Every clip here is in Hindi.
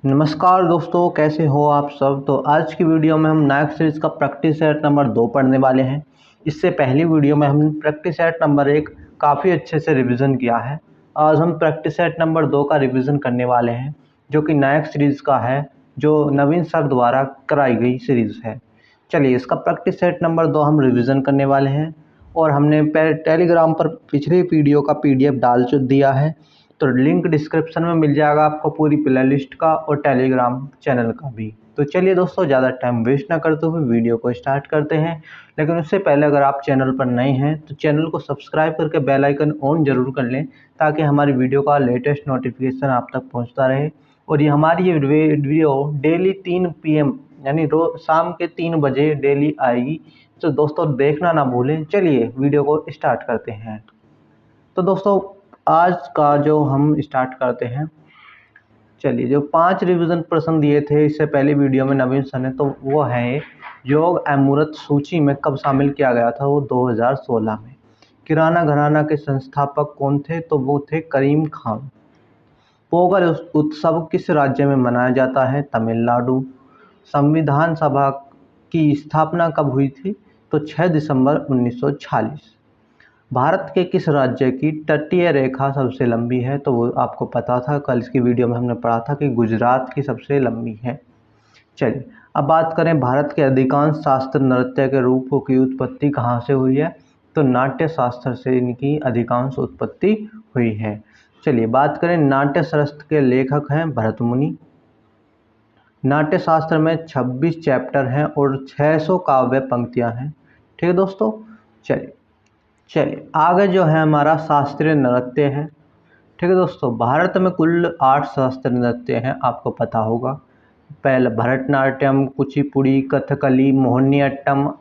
नमस्कार दोस्तों, कैसे हो आप सब। तो आज की वीडियो में हम नायक सीरीज़ का प्रैक्टिस सेट नंबर 2 पढ़ने वाले हैं। इससे पहली वीडियो में हमने प्रैक्टिस सेट नंबर 1 काफ़ी अच्छे से रिवीजन किया है। आज हम प्रैक्टिस सेट नंबर 2 का रिवीजन करने वाले हैं, जो कि नायक सीरीज़ का है, जो नवीन सर द्वारा कराई गई सीरीज़ है। चलिए, इसका प्रैक्टिस सेट नंबर 2 हम रिवीजन करने वाले हैं और हमने टेलीग्राम पर पिछले वीडियो का PDF डाल दिया है। तो लिंक डिस्क्रिप्शन में मिल जाएगा आपको पूरी प्लेलिस्ट का और टेलीग्राम चैनल का भी। तो चलिए दोस्तों, ज़्यादा टाइम वेस्ट ना करते हुए वीडियो को स्टार्ट करते हैं। लेकिन उससे पहले अगर आप चैनल पर नए हैं तो चैनल को सब्सक्राइब करके बेल आइकन ऑन ज़रूर कर लें, ताकि हमारी वीडियो का लेटेस्ट नोटिफिकेशन आप तक पहुंचता रहे। और ये हमारी ये वीडियो डेली 3 PM यानी रोज शाम के 3 बजे डेली आएगी। तो दोस्तों, देखना ना भूलें। चलिए वीडियो को स्टार्ट करते हैं। तो दोस्तों, आज का जो हम स्टार्ट करते हैं, चलिए, जो 5 रिवीजन प्रश्न दिए थे इससे पहले वीडियो में नवीन सर ने, तो वो है योग अमूर्त सूची में कब शामिल किया गया था। वो 2016 में। किराना घराना के संस्थापक कौन थे, तो वो थे करीम खान। पोंगल उत्सव किस राज्य में मनाया जाता है, तमिलनाडु। संविधान सभा की स्थापना कब हुई थी, तो 6 दिसंबर 1946। भारत के किस राज्य की तटीय रेखा सबसे लंबी है, तो वो आपको पता था, कल इसकी वीडियो में हमने पढ़ा था कि गुजरात की सबसे लंबी है। चलिए, अब बात करें भारत के अधिकांश शास्त्र नृत्य के रूपों की उत्पत्ति कहाँ से हुई है, तो नाट्य शास्त्र से इनकी अधिकांश उत्पत्ति हुई है। चलिए बात करें, नाट्य शास्त्र के लेखक हैं भरत मुनि। नाट्य शास्त्र में 26 चैप्टर हैं और 600 काव्य पंक्तियां हैं। ठीक है दोस्तों। चलिए आगे जो है हमारा शास्त्रीय नृत्य है। ठीक है दोस्तों, भारत में कुल 8 शास्त्रीय नृत्य हैं, आपको पता होगा। पहले भरतनाट्यम, कुचिपुड़ी, कथकली, मोहिनीअट्टम,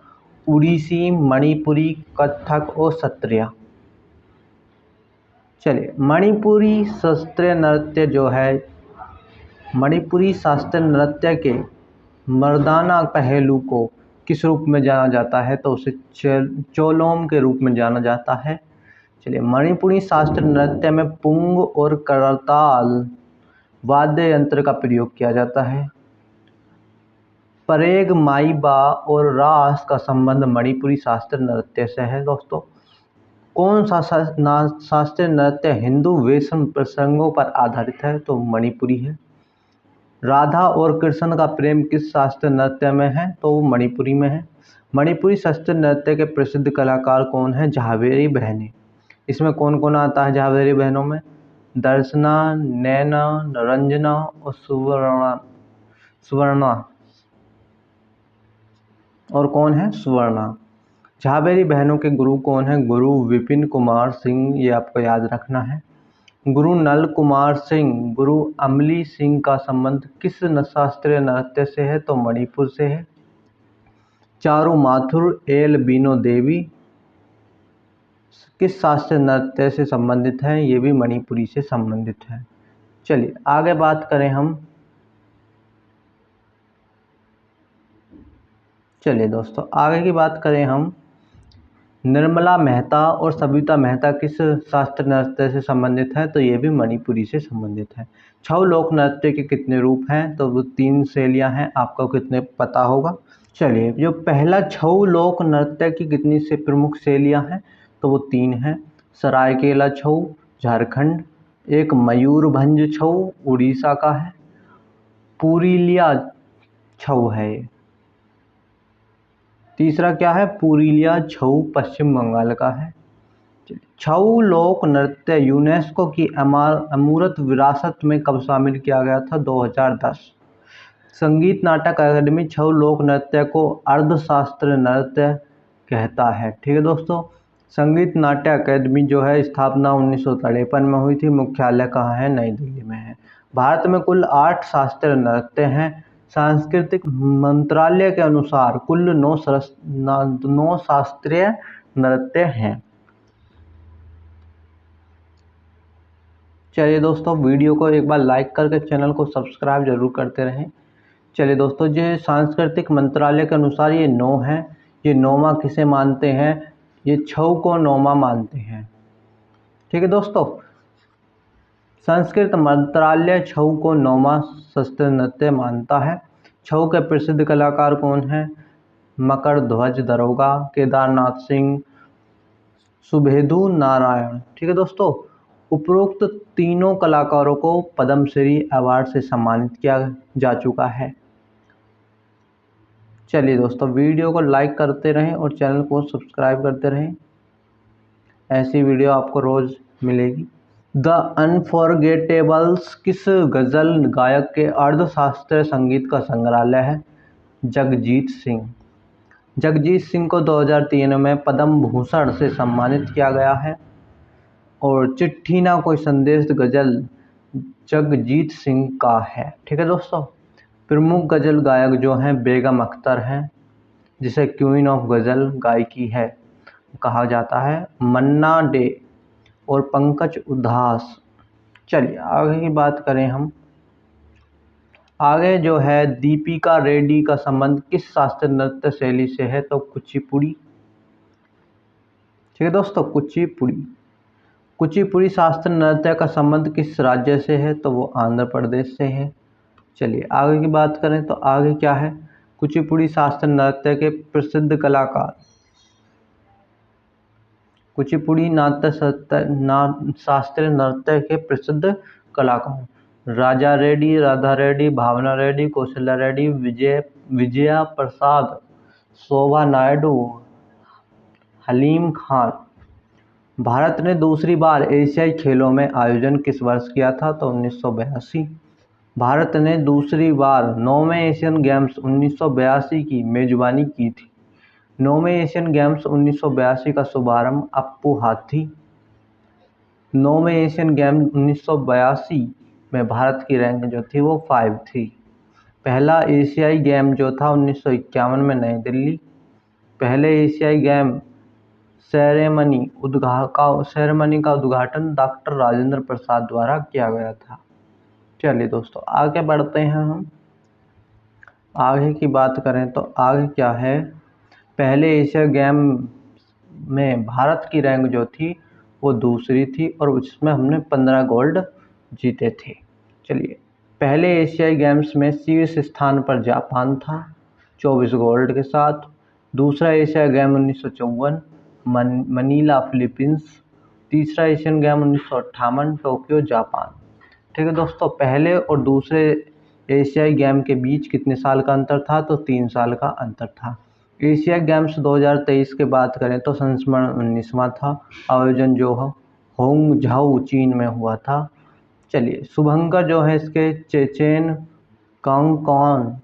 उड़ीसी, मणिपुरी, कथक और सत्रिया। चलिए, मणिपुरी शास्त्रीय नृत्य जो है, मणिपुरी शास्त्रीय नृत्य के मर्दाना पहलू को किस रूप में जाना जाता है, तो उसे चोलोम के रूप में जाना जाता है। चलिए, मणिपुरी शास्त्रीय नृत्य में पुंग और करताल वाद्य यंत्र का प्रयोग किया जाता है। परेग, माईबा और रास का संबंध मणिपुरी शास्त्रीय नृत्य से है। दोस्तों, कौन सा शास्त्रीय नृत्य हिंदू वेशम प्रसंगों पर आधारित है, तो मणिपुरी है। राधा और कृष्ण का प्रेम किस शास्त्रीय नृत्य में है, तो वो मणिपुरी में है। मणिपुरी शास्त्रीय नृत्य के प्रसिद्ध कलाकार कौन है, झावेरी बहनें। इसमें कौन कौन आता है झावेरी बहनों में, दर्शना, नैना, रंजना और सुवर्णा। और कौन है, सुवर्णा। झावेरी बहनों के गुरु कौन है, गुरु विपिन कुमार सिंह, ये आपको याद रखना है। गुरु नल कुमार सिंह, गुरु अमली सिंह का संबंध किस शास्त्रीय नृत्य से है, तो मणिपुर से है। चारू माथुर एल बीनो देवी किस शास्त्रीय नृत्य से संबंधित है, ये भी मणिपुरी से संबंधित है। चलिए आगे बात करें हम। चलिए दोस्तों, आगे की बात करें हम। निर्मला मेहता और सविता मेहता किस शास्त्रीय नृत्य से संबंधित है, तो ये भी मणिपुरी से संबंधित है। छऊ लोक नृत्य के कितने रूप हैं, तो वो 3 शैलियाँ हैं, आपको कितने पता होगा। चलिए, जो पहला छऊ लोक नृत्य की कितनी से प्रमुख शैलियाँ हैं, तो वो 3 हैं। सरायकेला छऊ झारखंड, एक मयूरभंज छऊ उड़ीसा का है, पुरुलिया छऊ है। तीसरा क्या है, पुरुलिया छऊ पश्चिम बंगाल का है। छऊ लोक नृत्य यूनेस्को की अमूर्त विरासत में कब शामिल किया गया था, 2010। संगीत नाटक अकादमी छऊ लोक नृत्य को अर्धशास्त्रीय नृत्य कहता है। ठीक है दोस्तों, संगीत नाट्य अकादमी जो है स्थापना 1953 में हुई थी। मुख्यालय कहाँ है, नई दिल्ली में है। भारत में कुल 8 शास्त्रीय नृत्य हैं। सांस्कृतिक मंत्रालय के अनुसार कुल 9 शास्त्रीय नृत्य हैं। चलिए दोस्तों, वीडियो को एक बार लाइक करके चैनल को सब्सक्राइब जरूर करते रहें। चलिए दोस्तों, जो सांस्कृतिक मंत्रालय के अनुसार ये 9 हैं। ये 9वां किसे मानते हैं, ये छऊ को 9वां मानते हैं। ठीक है दोस्तों। संस्कृत मंत्रालय छऊ को 9वां शास्त्रीय नृत्य मानता है। छऊ के प्रसिद्ध कलाकार कौन हैं? मकरध्वज दरोगा, केदारनाथ सिंह, सुभेदु नारायण। ठीक है दोस्तों, उपरोक्त तीनों कलाकारों को पद्मश्री अवार्ड से सम्मानित किया जा चुका है। चलिए दोस्तों, वीडियो को लाइक करते रहें और चैनल को सब्सक्राइब करते रहें, ऐसी वीडियो आपको रोज मिलेगी। द अनफॉरगेटेबल्स किस गज़ल गायक के अर्धशास्त्रीय संगीत का संग्रहालय है? जगजीत सिंह। जगजीत सिंह को 2003 में पद्म भूषण से सम्मानित किया गया है। और चिट्ठी ना कोई संदेश गज़ल जगजीत सिंह का है। ठीक है दोस्तों, प्रमुख गज़ल गायक जो हैं बेगम अख्तर हैं, जिसे क्वीन ऑफ गज़ल गायकी है कहा जाता है, मन्ना डे और पंकज उधास। चलिए आगे की बात करें हम। आगे जो है दीपिका रेड्डी का संबंध किस शास्त्रीय नृत्य शैली से है? तो कुचिपुड़ी। ठीक है दोस्तों, कुचिपुड़ी। कुचिपुड़ी शास्त्रीय नृत्य का संबंध किस राज्य से है? तो वो आंध्र प्रदेश से है। चलिए आगे की बात करें तो आगे क्या है? कुचिपुड़ी शास्त्रीय नृत्य के प्रसिद्ध कलाकार। कुचिपुड़ी शास्त्रीय नृत्य के प्रसिद्ध कलाकार राजा रेड्डी, राधा रेड्डी, भावना रेड्डी, कौशल्या रेड्डी, विजया प्रसाद, शोभा नायडू, हलीम खान। भारत ने दूसरी बार एशियाई खेलों में आयोजन किस वर्ष किया था? तो 1982। भारत ने दूसरी बार 9वें एशियन गेम्स 1982 की मेजबानी की थी। 9वें एशियन गेम्स 1982 का शुभारंभ अप्पू हाथी। 9वें एशियन गेम्स 1982 में भारत की रैंक जो थी वो 5 थी। पहला एशियाई गेम जो था 1951 में नई दिल्ली। पहले एशियाई गेम सेरेमनी का उद्घाटन डॉक्टर राजेंद्र प्रसाद द्वारा किया गया था। चलिए दोस्तों आगे बढ़ते हैं हम। आगे की बात करें तो आगे क्या है? पहले एशिया गेम में भारत की रैंक जो थी वो दूसरी थी और उसमें हमने 15 गोल्ड जीते थे। चलिए, पहले एशियाई गेम्स में शीर्ष स्थान पर जापान था 24 गोल्ड के साथ। दूसरा एशिया गेम 1954 मनीला फिलीपींस। तीसरा एशियन गेम 1958 टोक्यो जापान। ठीक है दोस्तों, पहले और दूसरे एशियाई गेम के बीच कितने साल का अंतर था? तो 3 साल का अंतर था। एशिया गेम्स 2023 की बात करें तो संस्मरण 19वां था। आयोजन जो है होंगझाऊ चीन में हुआ था। चलिए, शुभंकर जो है इसके चेचेन कांगकॉन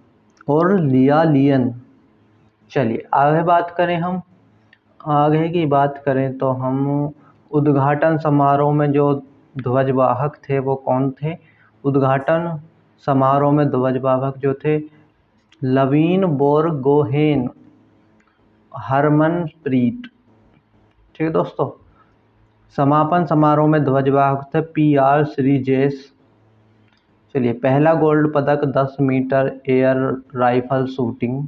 और लिया लियन। चलिए आगे बात करें हम। आगे की बात करें तो हम उद्घाटन समारोह में जो ध्वजवाहक थे वो कौन थे? उद्घाटन समारोह में ध्वजवाहक जो थे लवीन बोरगोहेन, हरमनप्रीत। ठीक है दोस्तों, समापन समारोह में ध्वजवाहक थे PR श्रीजेश। चलिए, पहला गोल्ड पदक 10 metre air rifle shooting.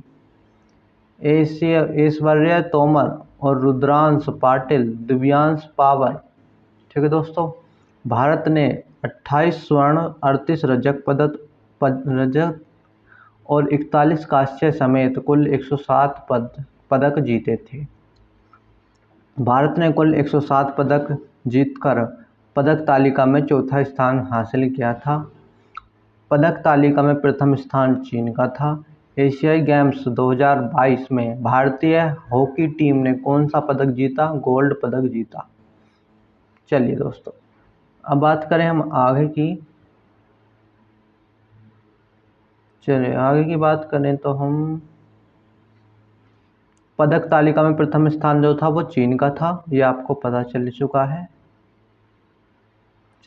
Aishwarya Tomar और रुद्रांश पाटिल दिव्यांश पावर। ठीक है दोस्तों, भारत ने 28 स्वर्ण, 38 रजत और 41 कांस्य समेत कुल 107 पदक जीते थे। भारत ने कुल 107 पदक जीतकर पदक तालिका में चौथा स्थान हासिल किया था। पदक तालिका में प्रथम स्थान चीन का था। एशियाई गेम्स 2022 में भारतीय हॉकी टीम ने कौन सा पदक जीता? गोल्ड पदक जीता। चलिए दोस्तों, अब बात करें हम आगे की। चलिए आगे की बात करें तो हम पदक तालिका में प्रथम स्थान जो था वो चीन का था, ये आपको पता चल चुका है।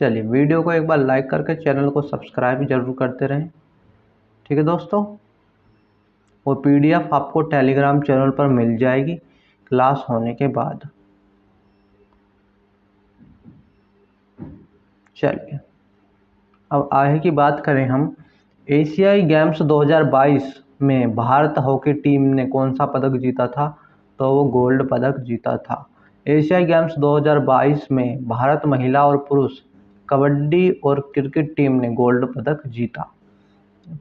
चलिए, वीडियो को एक बार लाइक करके चैनल को सब्सक्राइब जरूर करते रहें। ठीक है दोस्तों, वो PDF आपको टेलीग्राम चैनल पर मिल जाएगी क्लास होने के बाद। चलिए, अब आगे की बात करें हम। एशियाई गेम्स 2022 में भारत हॉकी टीम ने कौन सा पदक जीता था? तो वो गोल्ड पदक जीता था। एशियाई गेम्स 2022 में भारत महिला और पुरुष कबड्डी और क्रिकेट टीम ने गोल्ड पदक जीता।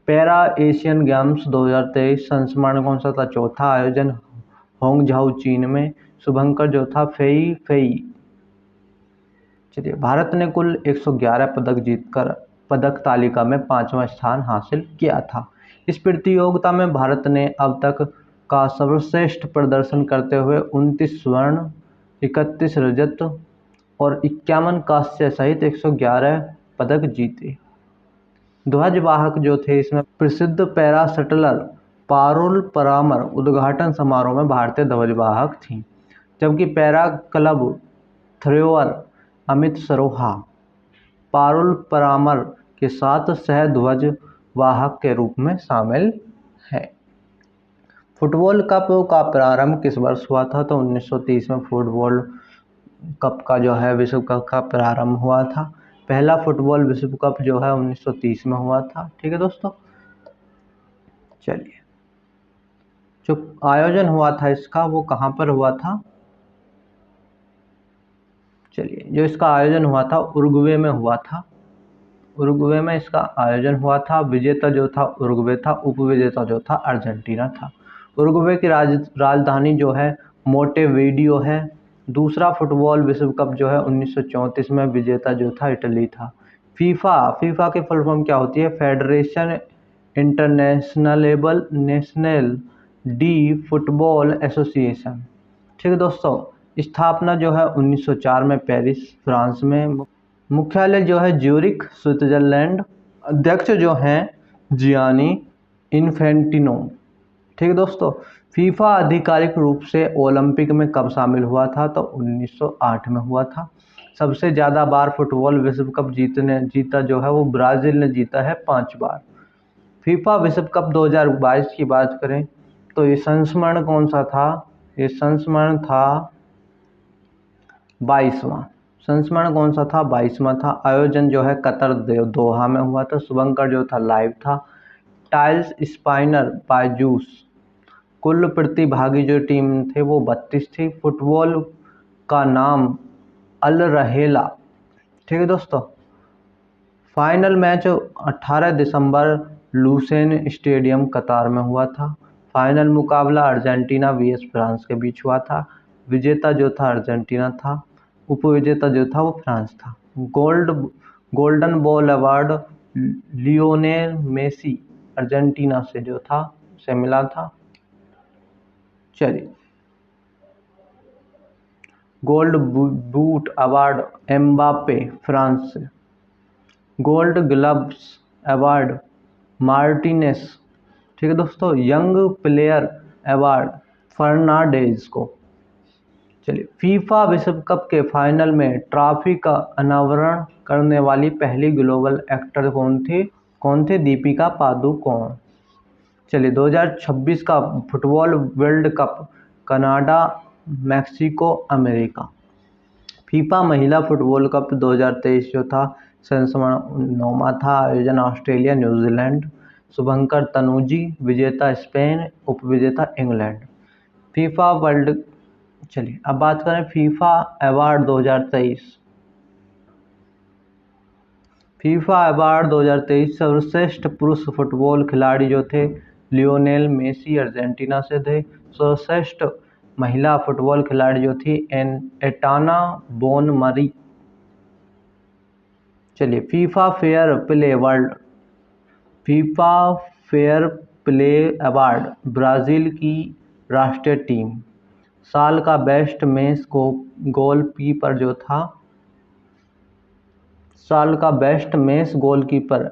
पैरा एशियन गेम्स 2023 संस्मरण कौन सा था? चौथा आयोजन होंगझाऊ चीन में। शुभंकर जो था फेई। चलिए, भारत ने कुल 111 पदक जीतकर पदक तालिका में 5वां स्थान हासिल किया था। इस प्रतियोगिता में भारत ने अब तक का सर्वश्रेष्ठ प्रदर्शन करते हुए 29 स्वर्ण, 31 रजत और 51 कांस्य सहित 111 पदक जीते। ध्वजवाहक जो थे इसमें प्रसिद्ध पैरा शटलर पारुल परामर उद्घाटन समारोह में भारतीय ध्वजवाहक थी, जबकि para club thrower Amit Saroha Parul Parmar के साथ सह ध्वज वाहक के रूप में शामिल है। फुटबॉल कप का प्रारंभ किस वर्ष हुआ था? तो 1930 में फुटबॉल कप का जो है विश्व कप का प्रारंभ हुआ था। पहला फुटबॉल विश्व कप जो है 1930 में हुआ था। ठीक है दोस्तों, चलिए, जो आयोजन हुआ था इसका वो कहाँ पर हुआ था? चलिए, जो इसका आयोजन हुआ था उरुग्वे में हुआ था। उरुग्वे में इसका आयोजन हुआ था। विजेता जो था उरुग्वे था, उपविजेता जो था अर्जेंटीना था। उरुग्वे की राजधानी जो है मोंटेवीडियो है। दूसरा फुटबॉल विश्व कप जो है 1934 में विजेता जो था इटली था। फीफा की फुल फॉर्म क्या होती है? Federation international national D football association. ठीक है दोस्तों, स्थापना जो है 1904 में पेरिस फ्रांस में। मुख्यालय जो है ज्यूरिख स्विट्जरलैंड। अध्यक्ष जो हैं जियानी इन्फेंटिनो। ठीक है दोस्तों, फीफा आधिकारिक रूप से ओलंपिक में कब शामिल हुआ था? तो 1908 में हुआ था। सबसे ज़्यादा बार फुटबॉल विश्व कप जीता जो है वो ब्राज़ील ने जीता है 5 बार। फीफा विश्व कप 2022 की बात करें तो ये संस्मरण कौन सा था? ये संस्मरण था 22वां। संस्मरण कौन सा था? 22वां था। आयोजन जो है कतर दोहा में हुआ था। शुभंकर जो था लाइव था। टाइल्स स्पाइनर बायजूस। कुल प्रतिभागी जो टीम थे वो 32 थी। फुटबॉल का नाम अल रहेला। ठीक है दोस्तों, फाइनल मैच 18 दिसंबर लुसेन स्टेडियम कतार में हुआ था। फाइनल मुकाबला अर्जेंटीना वीएस फ्रांस के बीच हुआ था। विजेता जो था अर्जेंटीना था, उपविजेता जो था वो फ्रांस था। Golden ball award Lionel Messi Argentina से जो था से मिला था। चलिए, gold boot award Mbappe France से। Gold gloves award Martinez. ठीक है दोस्तों, यंग प्लेयर अवार्ड फर्नांडेज को। चलिए, फीफा विश्व कप के फाइनल में ट्रॉफी का अनावरण करने वाली पहली ग्लोबल एक्टर कौन थे? दीपिका पादुकोण। चलिए, 2026 का football world cup Canada, Mexico, America. FIFA महिला फुटबॉल कप 2023 जो था संस्मरण 9वां था। आयोजन ऑस्ट्रेलिया, न्यूजीलैंड। शुभंकर तनुजी, विजेता स्पेन, उपविजेता इंग्लैंड। FIFA world. चलिए, अब बात करें फीफा अवार्ड 2023। फीफा अवार्ड 2023 सर्वश्रेष्ठ पुरुष फुटबॉल खिलाड़ी जो थे लियोनेल मेसी अर्जेंटीना से थे। सर्वश्रेष्ठ महिला फुटबॉल खिलाड़ी जो थी एटाना बोनमरी। चलिए, FIFA fair play award Brazil की राष्ट्रीय टीम। साल का बेस्ट मेंस गोलकीपर जो था, साल का बेस्ट मेंस गोलकीपर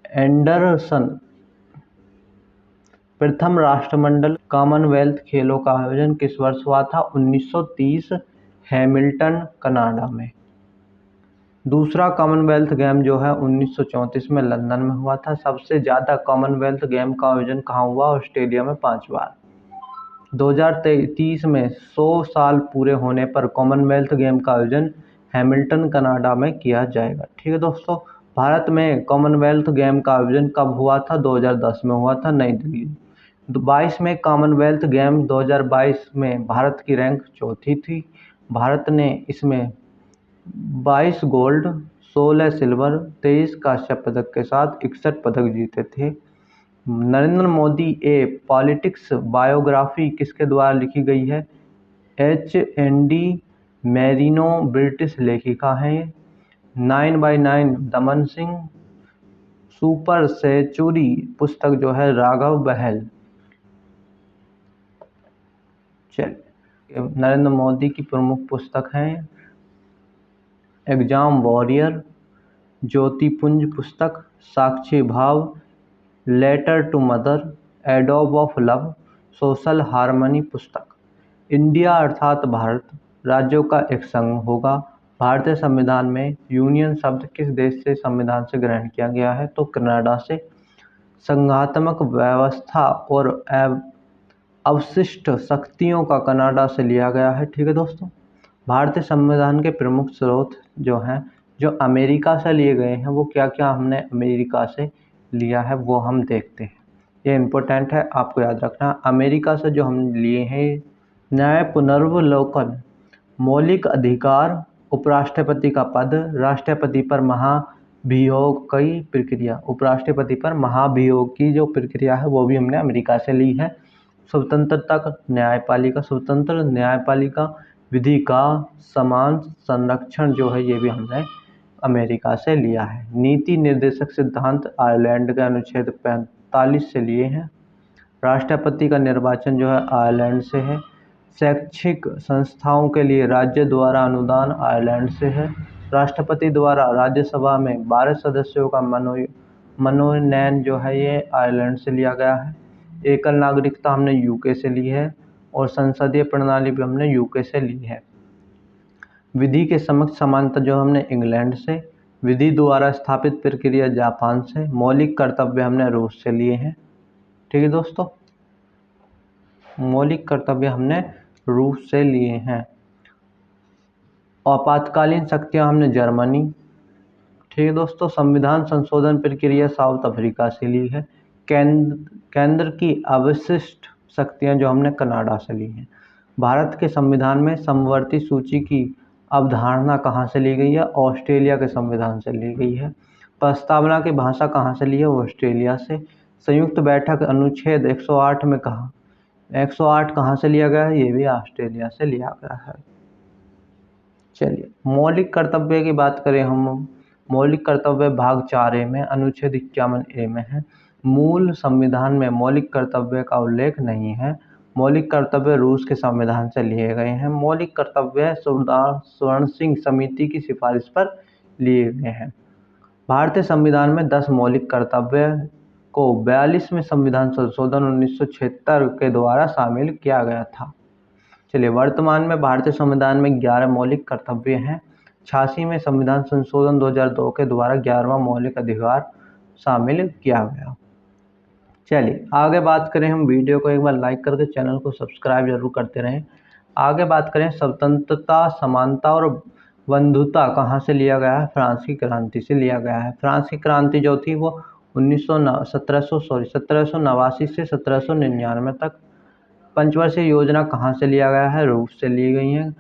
एंडरसन। प्रथम राष्ट्रमंडल कॉमनवेल्थ खेलों का आयोजन किस वर्ष हुआ था? 1930 हैमिल्टन कनाडा में। दूसरा कॉमनवेल्थ गेम जो है 1934 में लंदन में हुआ था। सबसे ज़्यादा कॉमनवेल्थ गेम का आयोजन कहाँ हुआ? ऑस्ट्रेलिया में 5 बार। 2030 में 100 साल पूरे होने पर कॉमनवेल्थ गेम का आयोजन हैमिल्टन कनाडा में किया जाएगा। ठीक है दोस्तों, भारत में कॉमनवेल्थ गेम का आयोजन कब हुआ था? 2010 में हुआ था, नई दिल्ली। 22 में कॉमनवेल्थ गेम 2022 में भारत की रैंक चौथी थी। भारत ने इसमें 22 गोल्ड, 16 सिल्वर, 23 कांस्य पदक के साथ 61 पदक जीते थे। नरेंद्र मोदी ए पॉलिटिक्स बायोग्राफी किसके द्वारा लिखी गई है? HND मैरिनो ब्रिटिश लेखिका हैं। 9x9 दमन सिंह। सुपर सेंचुरी पुस्तक जो है राघव बहल। चलिए, नरेंद्र मोदी की प्रमुख पुस्तक हैं एग्जाम वॉरियर, ज्योतिपुंज पुस्तक, Sakshi Bhav, letter to mother, एडोब ऑफ लव, सोशल हार्मनी पुस्तक। इंडिया अर्थात भारत राज्यों का एक संघ होगा। भारतीय संविधान में यूनियन शब्द किस देश से संविधान से ग्रहण किया गया है? तो कनाडा से। संघात्मक व्यवस्था और अवशिष्ट शक्तियों का कनाडा से लिया गया है। ठीक है दोस्तों, भारतीय संविधान के प्रमुख स्रोत जो हैं, जो अमेरिका से लिए गए हैं, वो क्या क्या हमने अमेरिका से लिया है वो हम देखते हैं। ये इम्पोर्टेंट है, आपको याद रखना। अमेरिका से जो हम लिए हैं, न्याय पुनर्वलोकन, मौलिक अधिकार, उपराष्ट्रपति का पद, राष्ट्रपति पर महाभियोग की प्रक्रिया। उपराष्ट्रपति पर महाभियोग की जो प्रक्रिया है वो भी हमने अमेरिका से ली है। स्वतंत्रता न्यायपालिका, स्वतंत्र न्यायपालिका विधि का समान संरक्षण जो है ये भी हमने अमेरिका से लिया है। नीति निर्देशक सिद्धांत आयरलैंड के अनुच्छेद 45 से लिए हैं। राष्ट्रपति का निर्वाचन जो है आयरलैंड से है। शैक्षिक संस्थाओं के लिए राज्य द्वारा अनुदान आयरलैंड से है। राष्ट्रपति द्वारा राज्यसभा में 12 सदस्यों का मनोनयन जो है ये आयरलैंड से लिया गया है। एकल नागरिकता हमने यूके से ली है और संसदीय प्रणाली भी हमने यूके से ली है। विधि के समक्ष समानता जो हमने इंग्लैंड से, विधि द्वारा स्थापित प्रक्रिया जापान से, मौलिक कर्तव्य हमने रूस से लिए हैं। ठीक है दोस्तों, मौलिक कर्तव्य हमने रूस से लिए हैं। आपातकालीन शक्तियां हमने जर्मनी। ठीक है दोस्तों, संविधान संशोधन प्रक्रिया साउथ अफ्रीका से ली है। केंद्र की अवशिष्ट शक्तियां जो हमने कनाडा से ली हैं। भारत के संविधान में समवर्ती सूची की अवधारणा कहाँ से ली गई है? ऑस्ट्रेलिया के संविधान से ली गई है। प्रस्तावना की भाषा कहाँ से ली है? ऑस्ट्रेलिया से। संयुक्त बैठक अनुच्छेद 108 में कहा 108 कहाँ से लिया गया है? ये भी ऑस्ट्रेलिया से लिया गया है। चलिए, मौलिक कर्तव्य की बात करें हम। मौलिक कर्तव्य भाग 4A में अनुच्छेद 51A में है। मूल संविधान में मौलिक कर्तव्य का उल्लेख नहीं है। मौलिक कर्तव्य रूस के संविधान से लिए गए हैं। मौलिक कर्तव्य स्वर्ण सिंह समिति की सिफारिश पर लिए गए हैं। भारतीय संविधान में 10 मौलिक कर्तव्य को 42वें संविधान संशोधन 1976 के द्वारा शामिल किया गया था। चलिए, वर्तमान में भारतीय संविधान में 11 मौलिक कर्तव्य हैं। 86वें संविधान संशोधन 2002 के द्वारा 11वां मौलिक अधिकार शामिल किया गया। चलिए आगे बात करें हम। वीडियो को एक बार लाइक करके चैनल को सब्सक्राइब जरूर करते रहें। आगे बात करें, स्वतंत्रता, समानता और बंधुता कहाँ से लिया गया है? फ्रांस की क्रांति से लिया गया है। फ्रांस की क्रांति जो थी वो 1789 से 1799 तक। पंचवर्षीय योजना कहाँ से लिया गया है? रूस से ली गई है।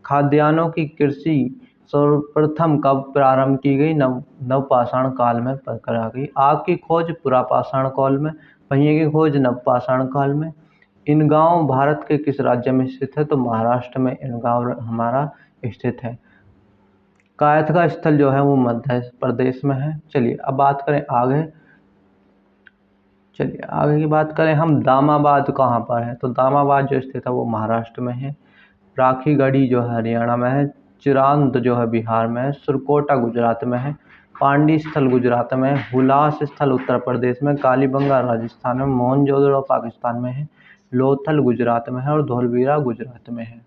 खाद्यान्नों की कृषि सर्वप्रथम कब प्रारंभ की गई? नवपाषाण काल में करा गई। आग की खोज पुरापाषाण काल में, पहिए की खोज नवपाषाण काल में। इन गांव भारत के किस राज्य में स्थित है? तो महाराष्ट्र में इन गांव हमारा स्थित है। कायस्थ का स्थल जो है वो मध्य प्रदेश में है। चलिए अब बात करें आगे। चलिए आगे की बात करें हम, दामाबाद कहाँ पर है? तो दामाबाद जो स्थित है वो महाराष्ट्र में है। राखीगढ़ी जो है हरियाणा में है। चिरांद जो है बिहार में है। सुरकोटा गुजरात में है। पांडी स्थल गुजरात में है। हुलास स्थल उत्तर प्रदेश में। कालीबंगा राजस्थान में। मोहनजोदड़ो पाकिस्तान में है। लोथल गुजरात में है और धोलवीरा गुजरात में है।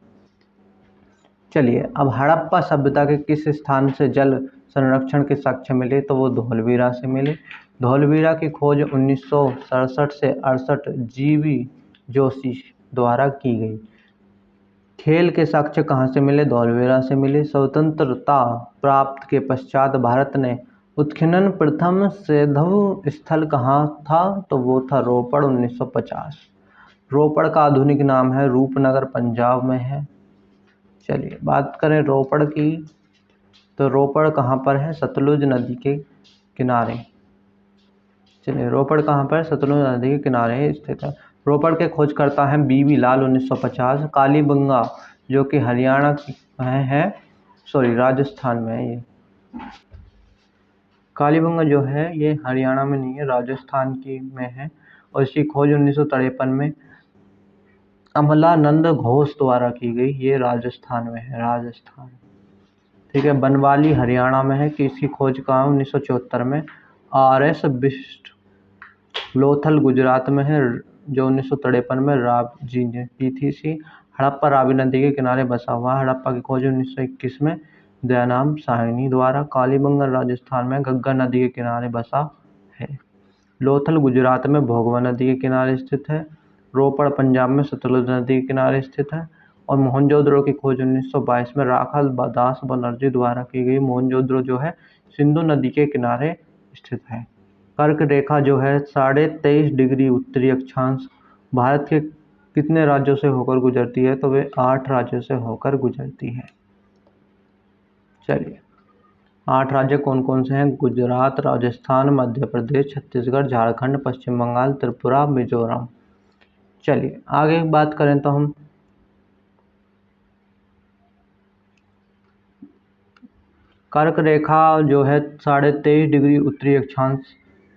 चलिए अब हड़प्पा सभ्यता के किस स्थान से जल संरक्षण के साक्ष्य मिले? तो वो धोलवीरा से मिले। धोलवीरा की खोज 1967 से 68 GV जोशी द्वारा की गई। खेल के साक्ष्य कहाँ से मिले? धौलवीरा से मिले। स्वतंत्रता प्राप्त के पश्चात भारत ने उत्खनन प्रथम सैंधव स्थल कहाँ था? तो वो था रोपड़ 1950। रोपड़ का आधुनिक नाम है रूपनगर, पंजाब में है। चलिए बात करें रोपड़ की। तो रोपड़ कहाँ पर है? सतलुज नदी के किनारे। चलिए, रोपड़ कहाँ पर? सतलुज नदी के किनारे स्थित है। रोपड़ के खोज करता है बीवी लाल 1950। कालीबंगा जो कि हरियाणा में है, सॉरी राजस्थान में है ये। कालीबंगा जो है ये हरियाणा में नहीं है, राजस्थान की में है, और इसकी खोज 1953 में अमलानंद घोष द्वारा की गई। ये राजस्थान में है, राजस्थान। ठीक है, बनवाली हरियाणा में है कि इसकी खोज कहाँ 1974 में। RS बिष्ट लोथल गुजरात में है, जो 1953 में राव जी ने की थी इसी। हड़प्पा रावी नदी के किनारे बसा हुआ है। हड़प्पा की खोज 1921 में दयानाम साहनी द्वारा। कालीबंगा राजस्थान में गंगा नदी के किनारे बसा है। लोथल गुजरात में भोगवा नदी के किनारे स्थित है। रोपड़ पंजाब में सतलुज नदी के किनारे स्थित है। और मोहनजोदड़ो की खोज 1922 में राखा दास बनर्जी द्वारा की गई। मोहनजोदड़ो जो है सिंधु नदी के किनारे स्थित है। कर्क रेखा जो है 23.5 डिग्री उत्तरी अक्षांश भारत के कितने राज्यों से होकर गुजरती है? तो वे 8 राज्यों से होकर गुजरती है। चलिए, 8 राज्य कौन कौन से हैं? गुजरात, राजस्थान, मध्य प्रदेश, छत्तीसगढ़, झारखंड, पश्चिम बंगाल, त्रिपुरा, मिजोरम। चलिए आगे बात करें तो हम कर्क रेखा जो है 23.5 डिग्री उत्तरी अक्षांश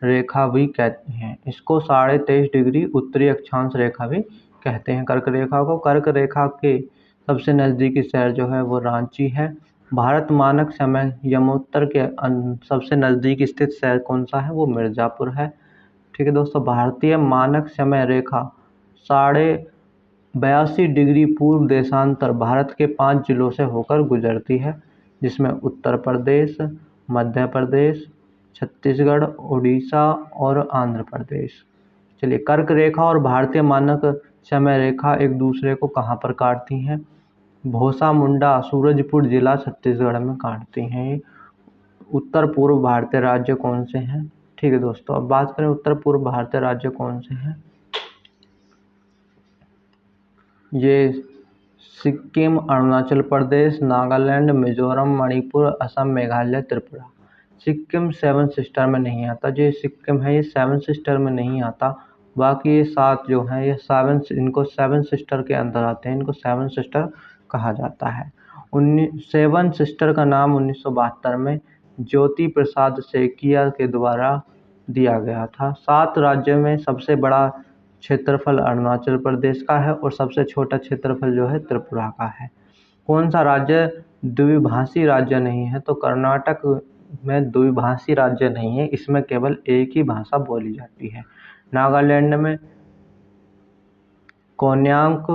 रेखा भी कहते हैं। इसको 23.5 डिग्री उत्तरी अक्षांश रेखा भी कहते हैं कर्क रेखा को। कर्क रेखा के सबसे नज़दीकी शहर जो है वो रांची है। भारत मानक समय यमोत्तर के सबसे नज़दीक स्थित शहर कौन सा है? वो मिर्ज़ापुर है। ठीक है दोस्तों, भारतीय मानक समय रेखा 82.5 डिग्री पूर्व देशांतर भारत के 5 जिलों से होकर गुजरती है, जिसमें उत्तर प्रदेश, मध्य प्रदेश, छत्तीसगढ़, उड़ीसा और आंध्र प्रदेश। चलिए, कर्क रेखा और भारतीय मानक समय रेखा एक दूसरे को कहाँ पर काटती हैं? भोसा मुंडा सूरजपुर जिला छत्तीसगढ़ में काटती हैं। ये उत्तर पूर्व भारतीय राज्य कौन से हैं? ठीक है दोस्तों, अब बात करें उत्तर पूर्व भारतीय राज्य कौन से हैं। ये सिक्किम, अरुणाचल प्रदेश, नागालैंड, मिजोरम, मणिपुर, असम, मेघालय, त्रिपुरा। सिक्किम 7 सिस्टर में नहीं आता। जो सिक्किम है ये 7 सिस्टर में नहीं आता। बाकी ये 7 जो हैं ये 7 सिस्टर के अंदर आते हैं। इनको 7 सिस्टर कहा जाता है। 7 सिस्टर का नाम 1972 में ज्योति प्रसाद सेकिया के द्वारा दिया गया था। 7 राज्यों में सबसे बड़ा क्षेत्रफल अरुणाचल प्रदेश का है और सबसे छोटा क्षेत्रफल जो है त्रिपुरा का है। कौन सा राज्य द्विभाषी राज्य नहीं है? तो कर्नाटक में द्विभाषी राज्य नहीं है, इसमें केवल एक ही भाषा बोली जाती है। नागालैंड में कोन्याक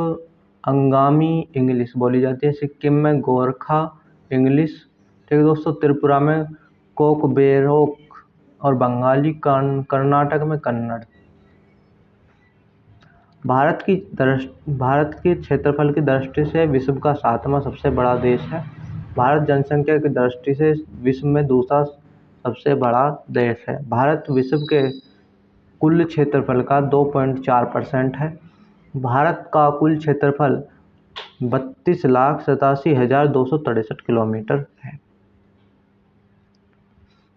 अंगामी इंग्लिश बोली जाती है। सिक्किम में गोरखा इंग्लिश। ठीक है दोस्तों, त्रिपुरा में कोकबेरोक और बंगाली। कर्नाटक में कन्नड़। भारत की क्षेत्रफल की दृष्टि से विश्व का 7वां सबसे बड़ा देश है। भारत जनसंख्या की दृष्टि से विश्व में दूसरा सबसे बड़ा देश है। भारत विश्व के कुल क्षेत्रफल का 2.4% है। भारत का कुल क्षेत्रफल 32,87,263 किलोमीटर है।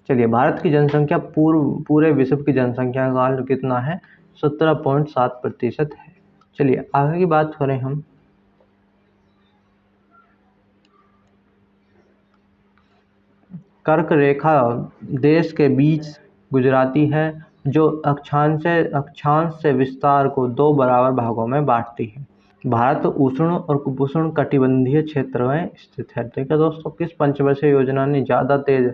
चलिए, भारत की जनसंख्या पूरे विश्व की जनसंख्या का कितना है? 17.7% है। चलिए आगे की बात करें हम। कर्क रेखा देश के बीच गुजराती है, जो अक्षांश से विस्तार को 2 बराबर भागों में बांटती है। भारत उष्ण और उपोष्ण कटिबंधीय क्षेत्र में स्थित है। ठीक है दोस्तों, किस पंचवर्षीय योजना ने ज़्यादा तेज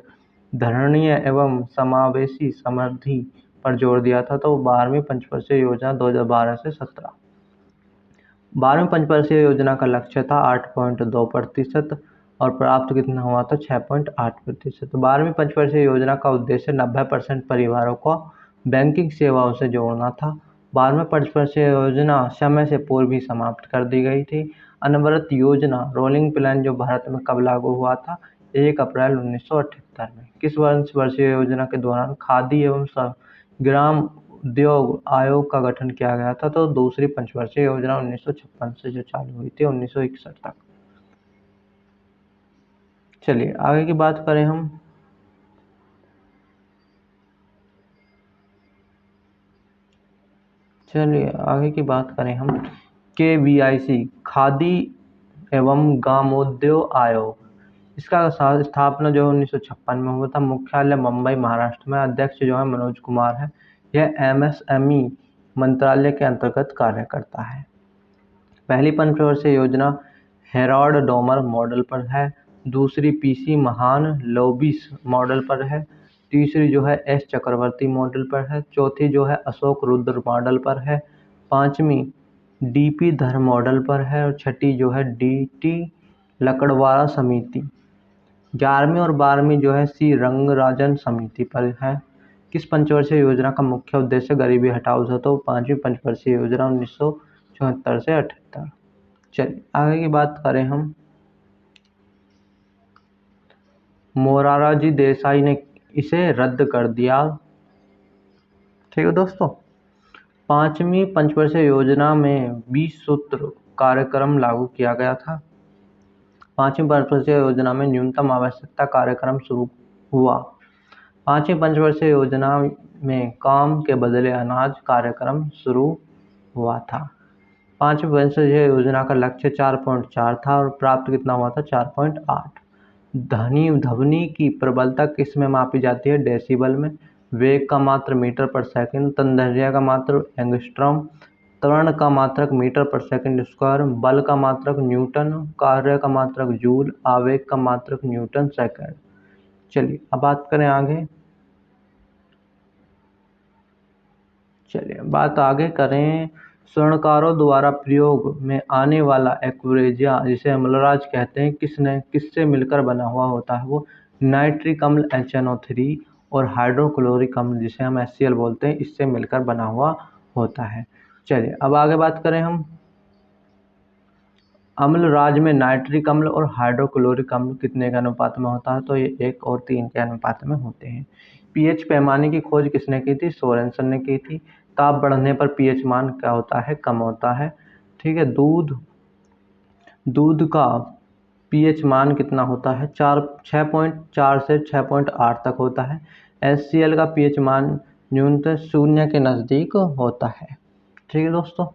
धरणीय एवं समावेशी समृद्धि पर जोर दिया था? तो 12वीं पंचवर्षीय योजना 2012 से 17। 12वीं पंचवर्षीय योजना का लक्ष्य था 8.2% और प्राप्त कितना हुआ था? 6.8%। 12वीं पंचवर्षीय योजना का उद्देश्य 90% परिवारों को बैंकिंग सेवाओं से जोड़ना था। 12वीं पंचवर्षीय योजना समय से पूर्व ही समाप्त कर दी गई थी। अनवरत योजना रोलिंग प्लान जो भारत में कब लागू हुआ था? 1 अप्रैल 1978 में। किस पंचवर्षीय योजना के दौरान खादी एवं ग्राम उद्योग आयोग का गठन किया गया था? तो दूसरी पंचवर्षीय योजना 1956 से जो चालू हुई थी 1961 तक। चलिए आगे की बात करें हम। चलिए आगे की बात करें हम। KVIC खादी एवं ग्रामोद्योग आयोग, इसका स्थापना जो 1956 में हुआ था। मुख्यालय मुंबई महाराष्ट्र में। अध्यक्ष जो है मनोज कुमार है। यह MSME मंत्रालय के अंतर्गत कार्य करता है। पहली पंचवर्षीय योजना हेराल्ड डोमर मॉडल पर है। दूसरी PC महान लोबिस मॉडल पर है। तीसरी जो है S चक्रवर्ती मॉडल पर है। चौथी जो है अशोक रुद्र मॉडल पर है। पांचवी DP धर मॉडल पर है। और छठी जो है DT लकड़वाला समिति। 11वीं और 12वीं जो है C रंगराजन समिति पर है। किस पंचवर्षीय योजना का मुख्य उद्देश्य गरीबी हटाओ था? तो 5वीं पंचवर्षीय योजना 1974 से 78। चलिए आगे की बात करें हम। मोरारजी देसाई ने इसे रद्द कर दिया। ठीक है दोस्तों। 5वीं पंचवर्षीय योजना में 20 सूत्र कार्यक्रम लागू किया गया था। 5वीं पंचवर्षीय योजना में न्यूनतम आवश्यकता कार्यक्रम शुरू हुआ। 5वीं पंचवर्षीय योजना में काम के बदले अनाज कार्यक्रम शुरू हुआ था। 5वीं पंचवर्षीय योजना का लक्ष्य 4.4 था और प्राप्त कितना हुआ था? 4.8। ध्वनि की प्रबलता किस में मापी जाती है? डेसिबल में। वेग का मात्र मीटर पर सेकंड। तन्यता का मात्र एंगस्ट्रॉम। त्वरण का मात्रक मीटर पर सेकंड स्क्वायर। बल का मात्रक न्यूटन। कार्य का मात्रक जूल। आवेग का मात्रक न्यूटन सेकंड। चलिए अब बात करें आगे। चलिए बात आगे करें। स्वर्णकारों द्वारा प्रयोग में आने वाला एक्वेरिया, जिसे अम्लराज कहते हैं, किससे मिलकर बना हुआ होता है? वो नाइट्रिक अम्ल HNO3 और हाइड्रोक्लोरिक अम्ल, जिसे हम HCl बोलते हैं, इससे मिलकर बना हुआ होता है। चलिए अब आगे बात करें हम। अम्लराज में नाइट्रिक अम्ल और हाइड्रोक्लोरिक अम्ल कितने के अनुपात में होता है? तो ये 1 और 3 के अनुपात में होते हैं। pH पैमाने की खोज किसने की थी? सोरेनसन ने की थी। ताप बढ़ने पर pH मान क्या होता है? कम होता है। ठीक है। दूध का pH मान कितना होता है? 6.4 से 6.8 तक होता है। HCl का pH मान न्यूनतम 0 के नज़दीक होता है। ठीक है दोस्तों।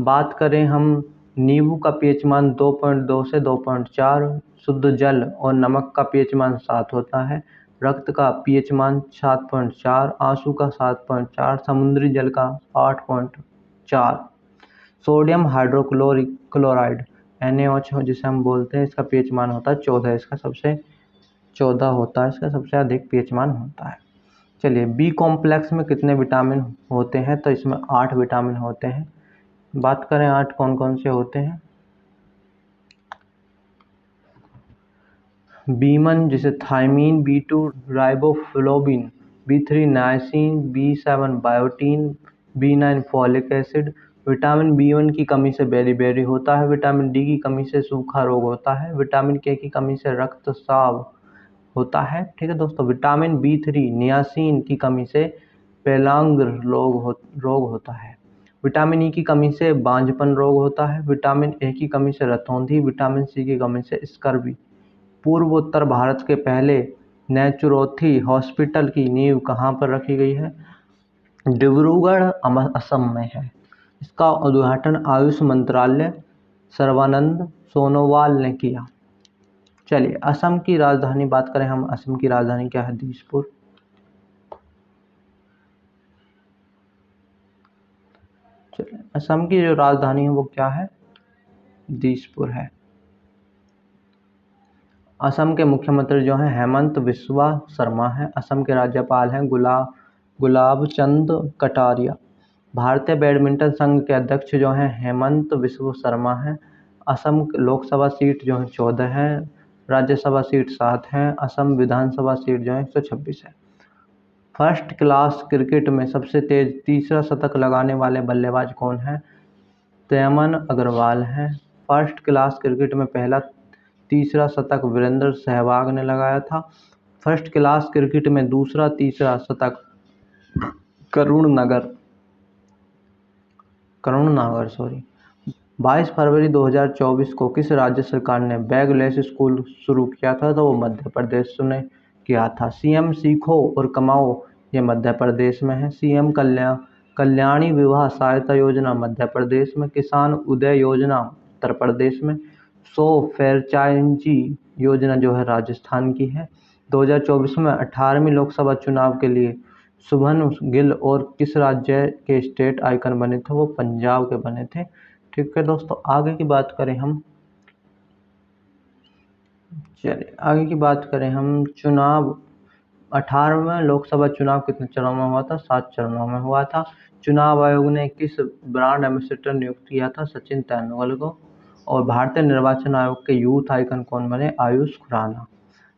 बात करें हम। नींबू का pH मान 2.2 से 2.4। शुद्ध जल और नमक का pH मान 7 होता है। रक्त का pH मान 7.4। आंसू का 7.4। समुद्री जल का 8.4। सोडियम हाइड्रोक्लोराइड NaOH जिसे हम बोलते हैं, इसका pH मान होता है 14। इसका सबसे 14 होता है, इसका सबसे अधिक pH मान होता है। चलिए B कॉम्प्लेक्स में कितने विटामिन होते हैं? तो इसमें 8 विटामिन होते हैं। बात करें 8 कौन कौन से होते हैं। B1 जिसे thiamine, B2 riboflavin, B3 niacin, B7 biotin, B9 folic acid. Vitamin B1 की कमी से बेरी होता है। विटामिन D की कमी से सूखा रोग होता है। विटामिन K की कमी से रक्तस्राव होता है। ठीक है दोस्तों। विटामिन B3 नियासिन की कमी से पेलांग रोग होता है। विटामिन E की कमी से बांझपन रोग होता है। विटामिन A की कमी से रतौंधी। विटामिन C की कमी से स्कर्वी। पूर्वोत्तर भारत के पहले नेचुरोपैथी हॉस्पिटल की नींव कहाँ पर रखी गई है? डिब्रूगढ़ असम में है। इसका उद्घाटन आयुष मंत्रालय सर्बानंद सोनोवाल ने किया। चलिए असम की राजधानी बात करें हम। असम की राजधानी क्या है? दिसपुर। चलिए असम की जो राजधानी है वो क्या है? दिसपुर है। असम के मुख्यमंत्री जो हैं हेमंत बिस्वा शर्मा हैं। असम के राज्यपाल हैं गुलाब चंद कटारिया। भारतीय बैडमिंटन संघ के अध्यक्ष जो हैं हेमंत बिस्वा शर्मा हैं। असम लोकसभा सीट जो है 14 है। राज्यसभा सीट 7 हैं। असम विधानसभा सीट जो है 126 है। फर्स्ट क्लास क्रिकेट में सबसे तेज तीसरा शतक लगाने वाले बल्लेबाज कौन हैं? तयमन अग्रवाल हैं। फर्स्ट क्लास क्रिकेट में पहला तीसरा शतक वीरेंद्र सहवाग ने लगाया था। फर्स्ट क्लास क्रिकेट में दूसरा तीसरा शतक करुण नागर 22 फरवरी 2024 को किस राज्य सरकार ने बैगलेस स्कूल शुरू किया था? तो वो मध्य प्रदेश ने किया था। सीएम सीखो और कमाओ ये मध्य प्रदेश में है। सीएम कल्याणी विवाह सहायता योजना मध्य प्रदेश में। किसान उदय योजना उत्तर प्रदेश में। सो फ्रेंचाइजी योजना जो है राजस्थान की है। 2024 में 18वीं लोकसभा चुनाव के लिए शुभन गिल और किस राज्य के स्टेट आइकन बने थे? वो पंजाब के बने थे। ठीक है दोस्तों, आगे की बात करें हम, चलिए आगे की बात करें हम। चुनाव 18वें लोकसभा चुनाव कितने चरणों में हुआ था? 7 चरणों में हुआ था। चुनाव आयोग ने किस ब्रांड एम्बेसडर नियुक्त किया था? सचिन तेंदुलकर को। और भारतीय निर्वाचन आयोग के यूथ आइकन कौन बने? आयुष खुराना।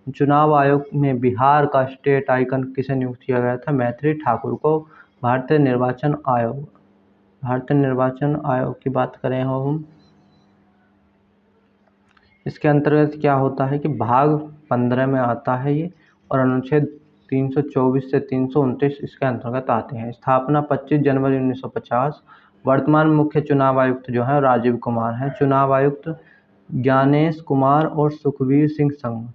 चुनाव आयोग में बिहार का स्टेट आइकन किसे नियुक्त किया गया था? मैथिली ठाकुर को। भारतीय निर्वाचन आयोग की बात करें हम, इसके अंतर्गत क्या होता है कि भाग 15 में आता है ये, और अनुच्छेद 324 से 329 इसके अंतर्गत आते हैं। स्थापना 25 जनवरी 1950। वर्तमान मुख्य चुनाव आयुक्त जो है राजीव कुमार हैं। चुनाव आयुक्त ज्ञानेश कुमार और सुखबीर सिंह संघ।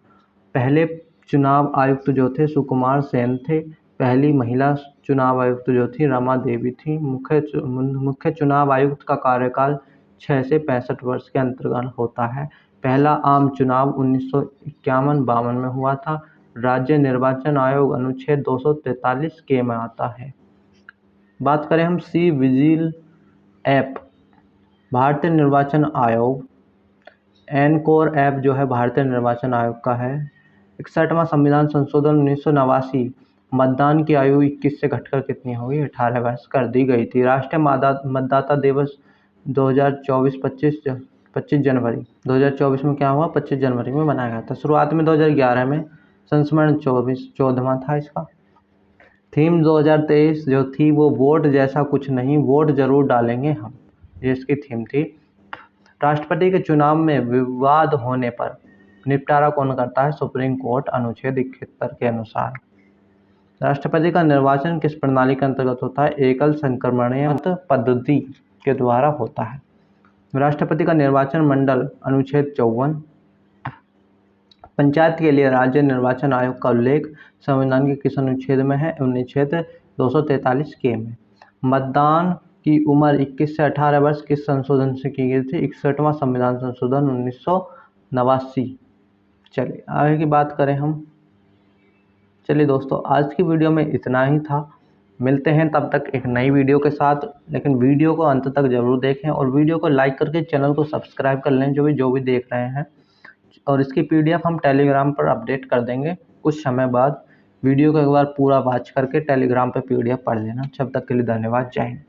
पहले चुनाव आयुक्त जो थे सुकुमार सेन थे। पहली महिला चुनाव आयुक्त जो थी रमा देवी थी। मुख्य चुनाव आयुक्त का कार्यकाल 6 से 65 वर्ष के अंतर्गत होता है। पहला आम चुनाव 1951-52 में हुआ था। राज्य निर्वाचन आयोग अनुच्छेद 243 के में आता है। बात करें हम सी विजिल ऐप। भारतीय निर्वाचन आयोग एनकोर ऐप जो है भारतीय निर्वाचन आयोग का है। 61वां संविधान संशोधन 1989। मतदान की आयु 21 से घटकर कितनी होगी? 18 वर्ष कर दी गई थी। राष्ट्रीय मतदाता दिवस 2024 25 जनवरी 2024 में क्या हुआ? 25 जनवरी में मनाया गया था। शुरुआत में 2011 में संस्मरण 14वां था इसका। थीम 2023 जो थी वो वोट जैसा कुछ नहीं, वोट जरूर डालेंगे हम, ये इसकी थीम थी। राष्ट्रपति के चुनाव में विवाद होने पर निपटारा कौन करता है? सुप्रीम कोर्ट अनुच्छेद 71 के अनुसार। राष्ट्रपति का निर्वाचन किस प्रणाली के अंतर्गत होता है? एकल संक्रमणीय पद्धति के द्वारा होता है। राष्ट्रपति का निर्वाचन मंडल अनुच्छेद 54। पंचायत के लिए राज्य निर्वाचन आयोग का उल्लेख संविधान के किस अनुच्छेद में है? अनुच्छेद 243 के में। मतदान की उम्र 21 से 18 वर्ष किस संशोधन से की गई थी? 61वां संविधान संशोधन 1989। चलिए आगे की बात करें हम। चलिए दोस्तों, आज की वीडियो में इतना ही था। मिलते हैं तब तक एक नई वीडियो के साथ, लेकिन वीडियो को अंत तक जरूर देखें और वीडियो को लाइक करके चैनल को सब्सक्राइब कर लें जो भी देख रहे हैं। और इसकी PDF हम टेलीग्राम पर अपडेट कर देंगे कुछ समय बाद। वीडियो को एक बार पूरा वॉच करके टेलीग्राम पर PDF पढ़ लेना। तब तक के लिए धन्यवाद। जय हिंद।